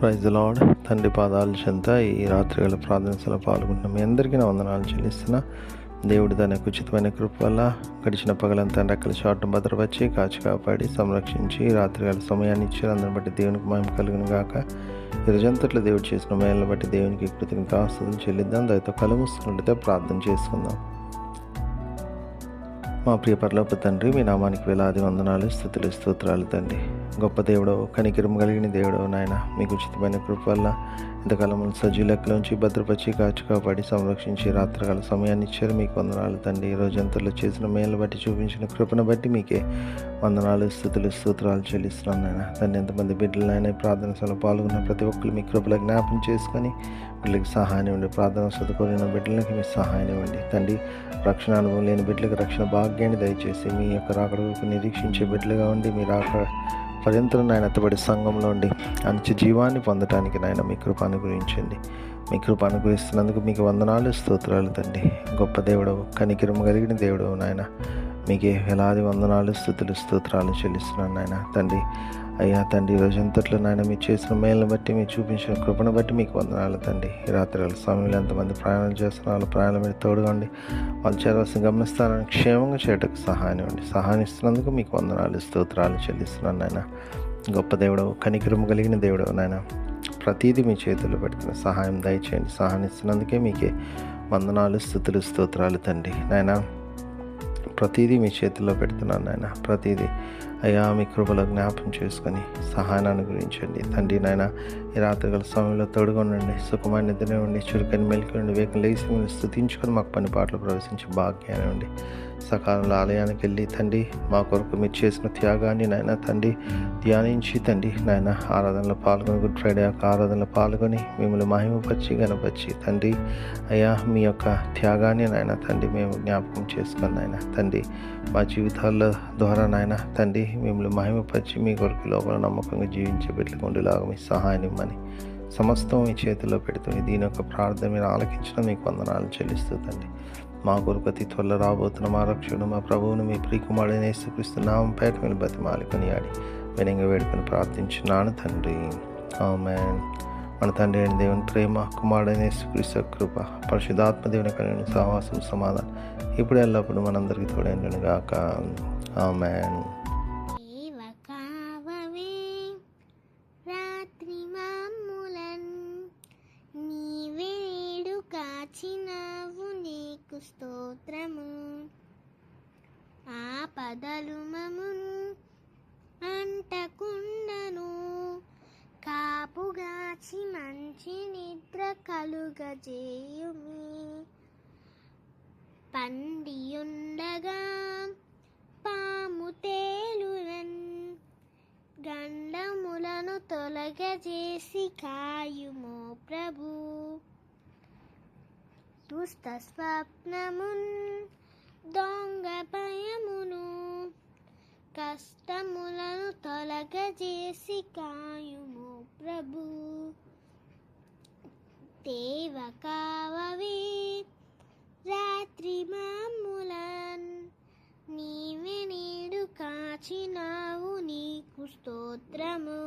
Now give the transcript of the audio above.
Praise the lord. తండ్రి పాదాల చెంత ఈ రాత్రివేళ ప్రార్థనలో పాల్గొంటున్న మీ అందరికీ నా వందనాలు చెల్లిస్తున్నా. దేవుడు తన ఉచితమైన కృప వల్ల గడిచిన పగలంతా రెక్కల చాటును భద్రపరిచి కాచి కాపాడి సంరక్షించి రాత్రివేళ సమయాన్ని ఇచ్చారు. అందరిని బట్టి దేవునికి మహిమ కలుగును గాక. ఈ రోజంతట్లో దేవుడు చేసిన మేలను బట్టి దేవునికి కృతజ్ఞతాస్తుతులు చెల్లిద్దాం. దయతో కళ్ళు మూసుకున్నట్లయితే ప్రార్థన చేసుకుందాం. మా ప్రియ పరలోక తండ్రి, మీ నామానికి వేలాది వందనాలు, స్తుతులు, స్తోత్రాలు తండ్రి. గొప్ప దేవుడవు, కనికరం కలిగిన దేవుడవు నాయన. మీకు ఉచితమైన కృప వల్ల ఇంతకాలం సజీలెక్కలోంచి భద్రపరిచి కాచి కాపాడి సంరక్షించి రాత్రికాల సమయాన్ని ఇచ్చారు. మీకు వందనాలు తండ్రి. ఈ రోజంతలో చేసిన మేలు బట్టి చూపించిన కృపను బట్టి మీకే వందనాలు, స్తుతులు, స్తోత్రాలు చెల్లిస్తున్నాను నాయన. తండ్రి, ఎంతమంది బిడ్డలైనా ప్రార్థన సభలో పాల్గొన్న ప్రతి ఒక్కరు మీ కృపలో జ్ఞాపం చేసుకొని బిడ్డలకి సహాయం ఇవ్వండి. ప్రార్థన చదువుకోలేని బిడ్డలకి మీ సహాయం ఇవ్వండి తండ్రి. రక్షణ అనుభవం లేని బిడ్డలకు రక్షణ భాగ్యాన్ని దయచేసి మీ యొక్క రాకడకు నిరీక్షించే బిడ్డలుగా ఉండి మీ రాక పర్యంతరం నాయన ఎత్తబడి సంఘంలో ఉండి మంచి జీవాన్ని పొందటానికి నాయన మీ కృప అనుగ్రహించండి. మీ కృప అనుగ్రహిస్తున్నందుకు మీకు వందనాలు, స్తోత్రాలు తండ్రి. గొప్ప దేవుడవు, కనికరం కలిగిన దేవుడవు నాయన. మీకే వేలాది వందనాలు, స్తుతులు, స్తోత్రాలు చెల్లిస్తున్నాను నాయన. తండ్రి అయ్యా తండ్రి, రోజంతట్లో నాయన మీరు చేసిన మేలను బట్టి మీరు చూపించిన కృపను బట్టి మీకు వందనాలు తండ్రి. ఈ రాత్రి సమయంలో ఎంతమంది ప్రయాణాలు చేస్తున్నారు, ప్రయాణం మీరు తోడుగా ఉండి వాళ్ళు చేరవలసిన గమనిస్తానని క్షేమంగా చేయటకు సహాయం ఇవ్వండి. సహాయం ఇస్తున్నందుకు మీకు వందనాలు, స్తోత్రాలు చెల్లిస్తున్నాను నాయన. గొప్ప దేవుడు, కనికరం కలిగిన దేవుడు నాయన. ప్రతీది మీ చేతుల్లో పెడుతున్న సహాయం దయచేయండి. సహాయం ఇస్తున్నందుకే మీకే వందనాలు, స్తుతులు, స్తోత్రాలు తండ్రి. నాయన ప్రతీదీ మీ చేతుల్లో పెడుతున్నాను నాయన. ప్రతీదీ అయ్యా మీ కృపలో జ్ఞాపం చేసుకొని సహాయాన్ని అనుగ్రహించండి తండ్రి. నాయన ఈ రాత్రికాల సమయంలో తోడుగా ఉండండి. సుఖమైన నిద్ర ఉండి, చురుకని మెలికి ఉండి, వేగం లేచి మీరు స్తుతించుకొని మాకు పని పాటలు ప్రవేశించి భాగ్యాన్ని ఉండి సకాలంలో ఆలయానికి వెళ్ళి తండ్రి మా కొరకు మీరు చేసిన త్యాగాన్ని నాయన తండ్రి ధ్యానించి తండ్రి నాయన ఆరాధనలో పాల్గొని గుడ్ ఫ్రైడే యొక్క ఆరాధనలో పాల్గొని మిమ్మల్ని మహిమపరిచి గణపరిచి తండ్రి అయ్యా మీ యొక్క త్యాగాన్ని నాయన తండ్రి మేము జ్ఞాపకం చేసుకుని నాయన తండ్రి మా జీవితాల ద్వారా నాయన తండ్రి మిమ్మల్ని మహిమపరిచి మీ కొరకు లోపల నమ్మకంగా జీవించే బిడ్డలకు ఉండేలాగా మీ సహాయం ఇమ్మని సమస్తం మీ చేతిలో పెడుతూ దీని యొక్క ప్రార్థన మీరు ఆలకించడం మీకు వందనాలు చెల్లిస్తూ తండ్రి. మా కొరకు అతి త్వరలో రాబోతున్న మా రక్షకుడు మా ప్రభువును మీ ప్రియకుమారుడైన యేసుక్రీస్తు నామం పేట మీరు బతిమాలి కొనియాడి వినంగా వేడుకొని ప్రార్థించున్నాను తండ్రి. ఆమేన్. మన తండ్రి అయిన దేవుని ప్రేమ, కుమారుడైన యేసుక్రీస్తు కృప, పరిశుద్ధాత్మ దేవుని కలిగిన సహవాసం, సమాధానం ఇప్పుడు ఎల్లప్పుడు మనందరికీ తోడైండును గాక. ఆమేన్. స్తోత్రము ఆపదలు మమును అంటకుండను కాపుగాచి మంచి నిద్ర కలుగజేయుమి. పండియుండగా పాము తేలునన్ గండములను తొలగజేసి కాయుమో ప్రభు. దుష్ట స్వప్నమున్ దొంగ భయమును కష్టములను తొలగజేసి కాయుము ప్రభు. దేవ కావవే రాత్రి మాములన్ నీవే నేడు కాచినావు నీకు స్తోత్రము.